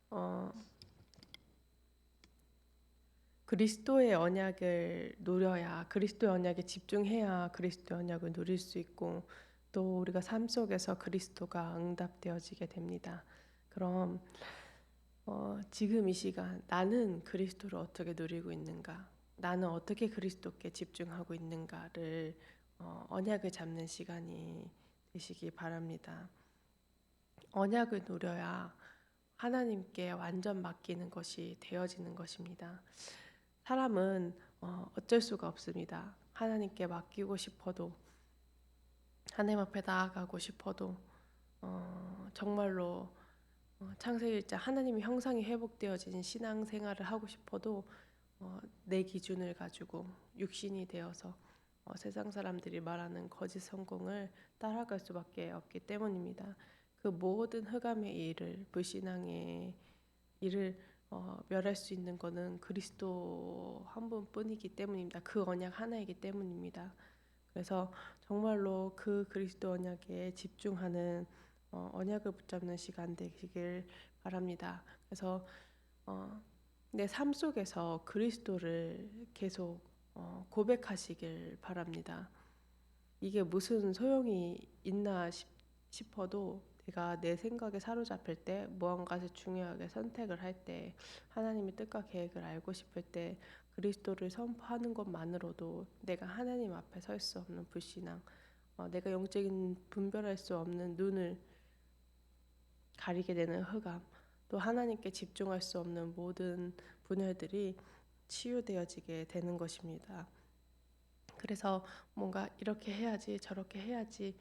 어, 그리스도의 언약을 누려야, 그리스도의 언약에 집중해야 그리스도의 언약을 누릴 수 있고, 또 우리가 삶 속에서 그리스도가 응답되어지게 됩니다. 그럼 지금 이 시간 나는 그리스도를 어떻게 누리고 있는가? 나는 어떻게 그리스도께 집중하고 있는가를 언약을 잡는 시간이 되시기 바랍니다. 언약을 누려야 하나님께 완전 맡기는 것이 되어지는 것입니다. 사람은 어쩔 수가 없습니다. 하나님께 맡기고 싶어도, 하나님 앞에 나아가고 싶어도, 정말로 창세기 1장 하나님의 형상이 회복되어진 신앙생활을 하고 싶어도 내 기준을 가지고 육신이 되어서 세상 사람들이 말하는 거짓 성공을 따라갈 수밖에 없기 때문입니다. 그 모든 흑암의 일을, 불신앙의 일을 멸할 수 있는 것은 그리스도 한 분뿐이기 때문입니다. 그 언약 하나이기 때문입니다. 그래서 정말로 그 그리스도 언약에 집중하는 언약을 붙잡는 시간 되시길 바랍니다. 그래서 내 삶 속에서 그리스도를 계속 고백하시길 바랍니다. 이게 무슨 소용이 있나 싶어도 내가 내 생각에 사로잡힐 때 무언가를 중요하게 선택을 할 때 하나님의 뜻과 계획을 알고 싶을 때 그리스도를 선포하는 것만으로도 내가 하나님 앞에 설 수 없는 불신앙, 내가 영적인 분별할 수 없는 눈을 가리게 되는 흑암, 또 하나님께 집중할 수 없는 모든 분열들이 치유되어지게 되는 것입니다. 그래서 뭔가 이렇게 해야지 저렇게 해야지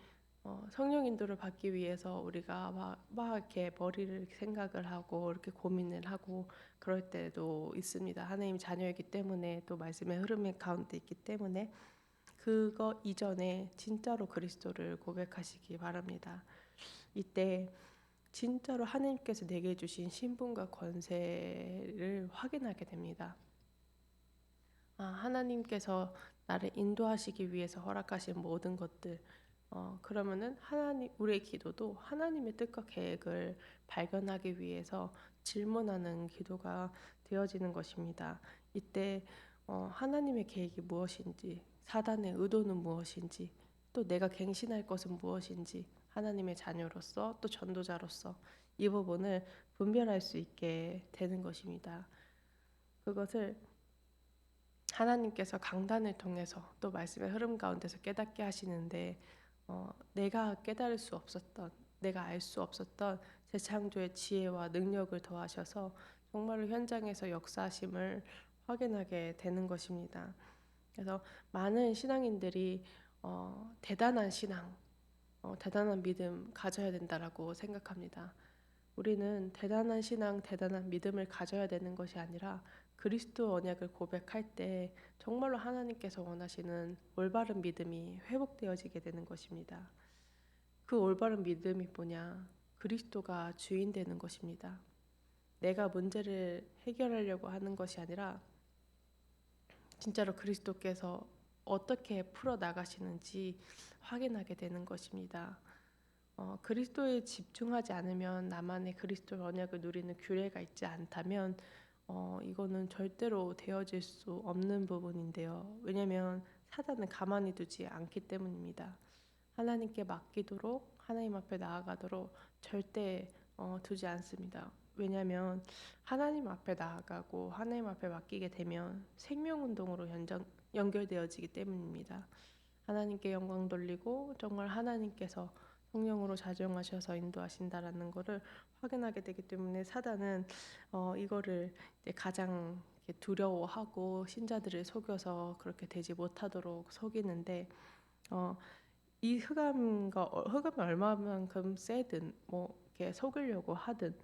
성령 인도를 받기 위해서 우리가 막 이렇게 머리를 생각을 하고 이렇게 고민을 하고 그럴 때도 있습니다. 하나님 자녀이기 때문에 또 말씀의 흐름 가운데 있기 때문에 그거 이전에 진짜로 그리스도를 고백하시기 바랍니다. 이때 진짜로 하나님께서 내게 주신 신분과 권세를 확인하게 됩니다. 하나님께서 나를 인도하시기 위해서 허락하신 모든 것들, 그러면은 하나님, 우리의 기도도 하나님의 뜻과 계획을 발견하기 위해서 질문하는 기도가 되어지는 것입니다. 이때 하나님의 계획이 무엇인지, 사단의 의도는 무엇인지, 또 내가 갱신할 것은 무엇인지, 하나님의 자녀로서 또 전도자로서 이 부분을 분별할 수 있게 되는 것입니다. 그것을 하나님께서 강단을 통해서 또 말씀의 흐름 가운데서 깨닫게 하시는데 내가 깨달을 수 없었던, 내가 알 수 없었던 재창조의 지혜와 능력을 더하셔서 정말로 현장에서 역사하심을 확인하게 되는 것입니다. 그래서 많은 신앙인들이 대단한 신앙, 대단한 믿음 가져야 된다라고 생각합니다. 우리는 대단한 신앙, 대단한 믿음을 가져야 되는 것이 아니라 그리스도 언약을 고백할 때 정말로 하나님께서 원하시는 올바른 믿음이 회복되어지게 되는 것입니다. 그 올바른 믿음이 뭐냐? 그리스도가 주인 되는 것입니다. 내가 문제를 해결하려고 하는 것이 아니라 진짜로 그리스도께서 어떻게 풀어 나가시는지 확인하게 되는 것입니다. 그리스도에 집중하지 않으면 나만의 그리스도 언약을 누리는 규례가 있지 않다면 이거는 절대로 되어질 수 없는 부분인데요. 왜냐하면 사단은 가만히 두지 않기 때문입니다. 하나님께 맡기도록 하나님 앞에 나아가도록 절대 두지 않습니다. 왜냐하면 하나님 앞에 나아가고 하나님 앞에 맡기게 되면 생명운동으로 연결되어지기 때문입니다. 하나님께 영광 돌리고 정말 하나님께서 성령으로 자정하셔서 인도하신다라는 것을 확인하게 되기 때문에 사단은 이거를 가장 두려워하고 신자들을 속여서 그렇게 되지 못하도록 속이는데 이 흑암이 얼마만큼 세든 뭐 이렇게 속이려고 하든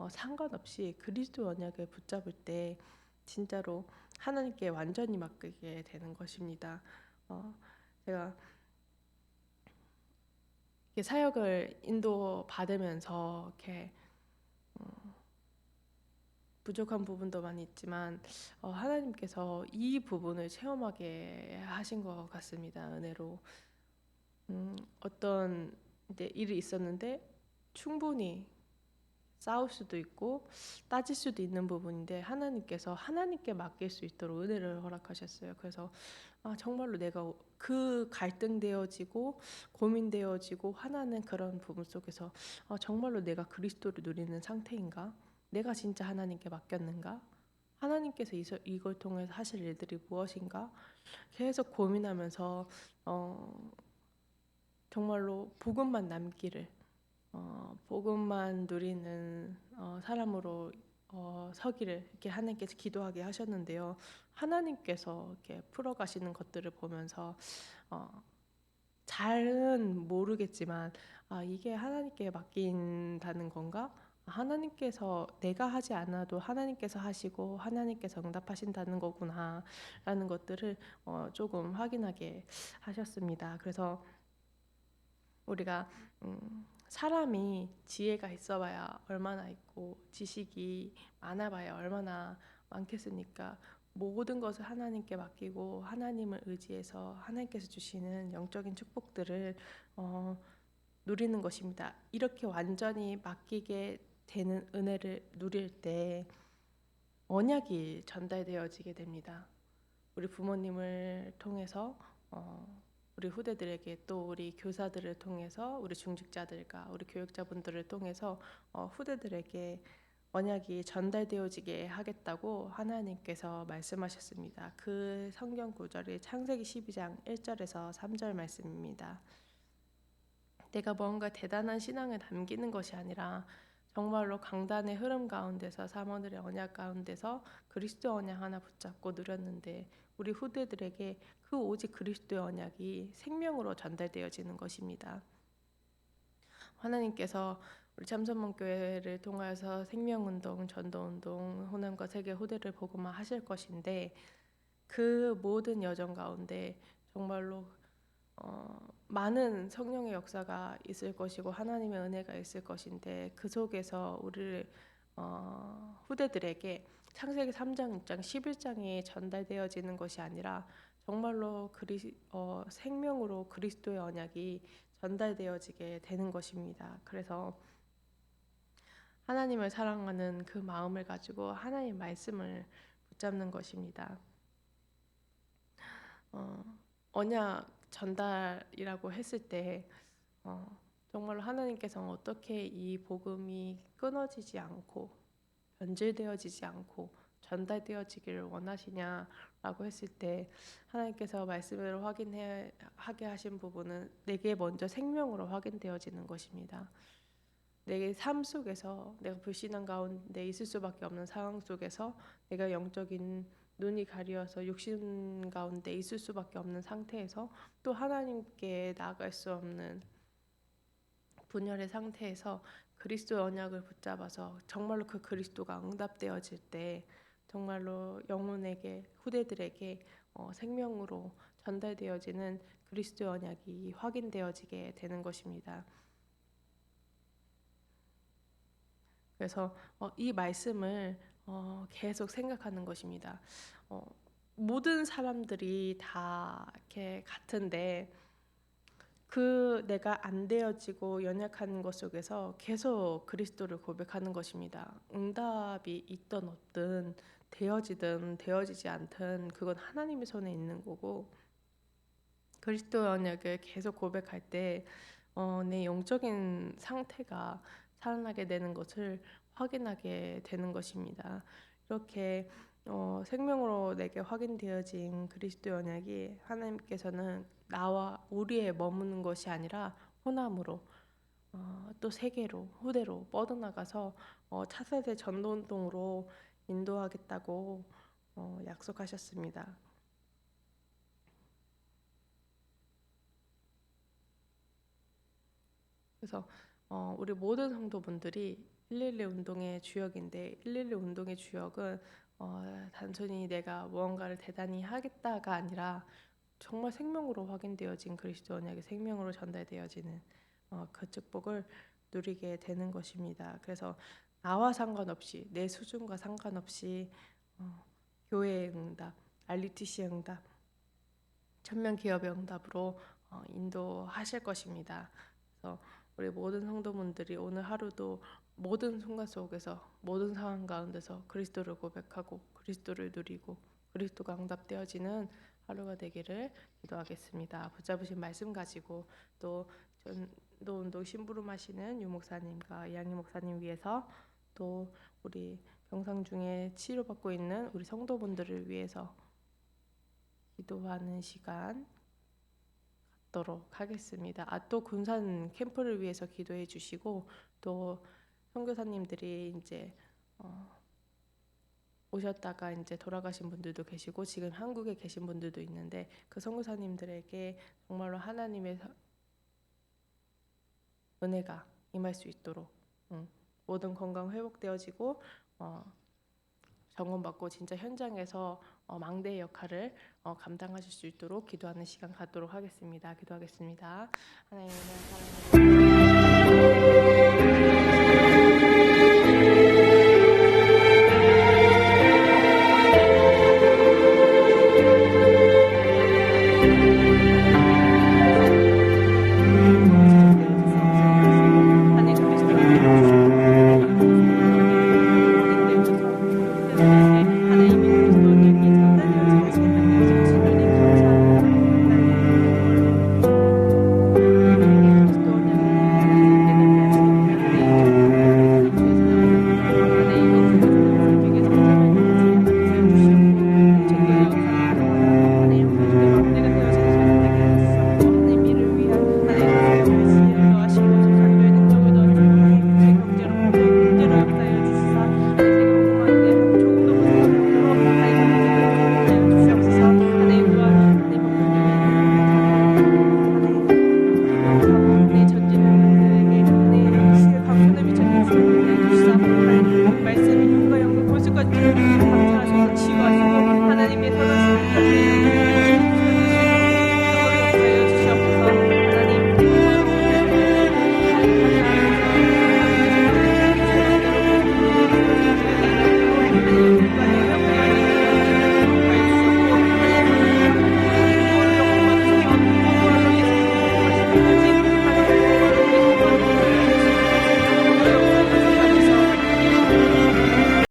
상관없이 그리스도 언약을 붙잡을 때 진짜로 하나님께 완전히 맡기게 되는 것입니다. 제가 사역을 인도 받으면서 이렇게 부족한 부분도 많이 있지만 하나님께서 이 부분을 체험하게 하신 것 같습니다. 은혜로 어떤 이제 일이 있었는데 충분히 싸울 수도 있고 따질 수도 있는 부분인데 하나님께서 하나님께 맡길 수 있도록 은혜를 허락하셨어요. 그래서 정말로 내가 그 갈등되어지고 고민되어지고 화나는 그런 부분 속에서 정말로 내가 그리스도를 누리는 상태인가? 내가 진짜 하나님께 맡겼는가? 하나님께서 이걸 통해서 하실 일들이 무엇인가? 계속 고민하면서 어, 정말로 복음만 남기를 복음만 누리는 사람으로 서기를 이렇게 하나님께서 기도하게 하셨는데요. 하나님께서 이렇게 풀어가시는 것들을 보면서 어, 잘은 모르겠지만 이게 하나님께 맡긴다는 건가? 하나님께서 내가 하지 않아도 하나님께서 하시고 하나님께서 응답하신다는 거구나 라는 것들을 조금 확인하게 하셨습니다. 그래서 우리가 사람이 지혜가 있어봐야 얼마나 있고 지식이 많아봐야 얼마나 많겠습니까? 모든 것을 하나님께 맡기고 하나님을 의지해서 하나님께서 주시는 영적인 축복들을 어, 누리는 것입니다. 이렇게 완전히 맡기게 되는 은혜를 누릴 때 언약이 전달되어지게 됩니다. 우리 부모님을 통해서 우리 후대들에게 또 우리 교사들을 통해서 우리 중직자들과 우리 교육자분들을 통해서 후대들에게 언약이 전달되어지게 하겠다고 하나님께서 말씀하셨습니다. 그 성경 구절이 창세기 12장 1절에서 3절 말씀입니다. 내가 뭔가 대단한 신앙을 남기는 것이 아니라 정말로 강단의 흐름 가운데서 사모들의 언약 가운데서 그리스도 언약 하나 붙잡고 누렸는데 우리 후대들에게 그 오직 그리스도의 언약이 생명으로 전달되어지는 것입니다. 하나님께서 우리 참선문 교회를 통해서 생명운동, 전도운동, 호남과 세계 후대를 복음화 하실 것인데 그 모든 여정 가운데 정말로 많은 성령의 역사가 있을 것이고 하나님의 은혜가 있을 것인데 그 속에서 우리 후대들에게 창세기 3장, 6장, 11장이 전달되어지는 것이 아니라 정말로 생명으로 그리스도의 언약이 전달되어지게 되는 것입니다. 그래서 하나님을 사랑하는 그 마음을 가지고 하나님 말씀을 붙잡는 것입니다. 언약 전달이라고 했을 때 정말로 하나님께서 어떻게 이 복음이 끊어지지 않고 변질되어지지 않고 전달되어지기를 원하시냐라고 했을 때 하나님께서 말씀을 하게 하신 부분은 내게 먼저 생명으로 확인되어지는 것입니다. 내 삶 속에서 내가 불신앙 가운데 있을 수밖에 없는 상황 속에서 내가 영적인 눈이 가려서 육신 가운데 있을 수밖에 없는 상태에서 또 하나님께 나아갈 수 없는 분열의 상태에서 그리스도의 언약을 붙잡아서 정말로 그 그리스도가 응답되어질 때 정말로 영혼에게 후대들에게 생명으로 전달되어지는 그리스도의 언약이 확인되어지게 되는 것입니다. 그래서 이 말씀을 계속 생각하는 것입니다. 모든 사람들이 다 이렇게 같은데 그 내가 안 되어지고 연약한 것 속에서 계속 그리스도를 고백하는 것입니다. 응답이 있든 없든 되어지든 되어지지 않든 그건 하나님의 손에 있는 거고 그리스도의 언약을 계속 고백할 때 내 영적인 상태가 살아나게 되는 것을 확인하게 되는 것입니다. 이렇게 생명으로 내게 확인되어진 그리스도의 언약이 하나님께서는 나와 우리에 머무는 것이 아니라 호남으로 또 세계로 후대로 뻗어나가서 차세대 전도운동으로 인도하겠다고 약속하셨습니다. 그래서 우리 모든 성도분들이 111 운동의 주역인데 111 운동의 주역은 단순히 내가 무언가를 대단히 하겠다가 아니라 정말 생명으로 확인되어진 그리스도 언약의 생명으로 전달되어지는 그 축복을 누리게 되는 것입니다. 그래서 나와 상관없이 내 수준과 상관없이 교회의 응답, RUTC의 응답, 천명 기업의 응답으로 인도하실 것입니다. 그래서 우리 모든 성도분들이 오늘 하루도 모든 순간 속에서 모든 상황 가운데서 그리스도를 고백하고 그리스도를 누리고 그리스도가 응답되어지는 하루가 되기를 기도하겠습니다. 붙잡으신 말씀 가지고 또 전도운동 심부름하시는 유 목사님과 이양희 목사님 위해서 또 우리 병상 중에 치료받고 있는 우리 성도분들을 위해서 기도하는 시간 갖도록 하겠습니다. 또 군산 캠프를 위해서 기도해 주시고 또 선교사님들이 이제 오셨다가 이제 돌아가신 분들도 계시고 지금 한국에 계신 분들도 있는데 그 선교사님들에게 정말로 하나님의 은혜가 임할 수 있도록 모든 건강 회복되어지고 점검받고 진짜 현장에서 망대의 역할을 감당하실 수 있도록 기도하는 시간 갖도록 하겠습니다. 기도하겠습니다. 하나님의 사랑을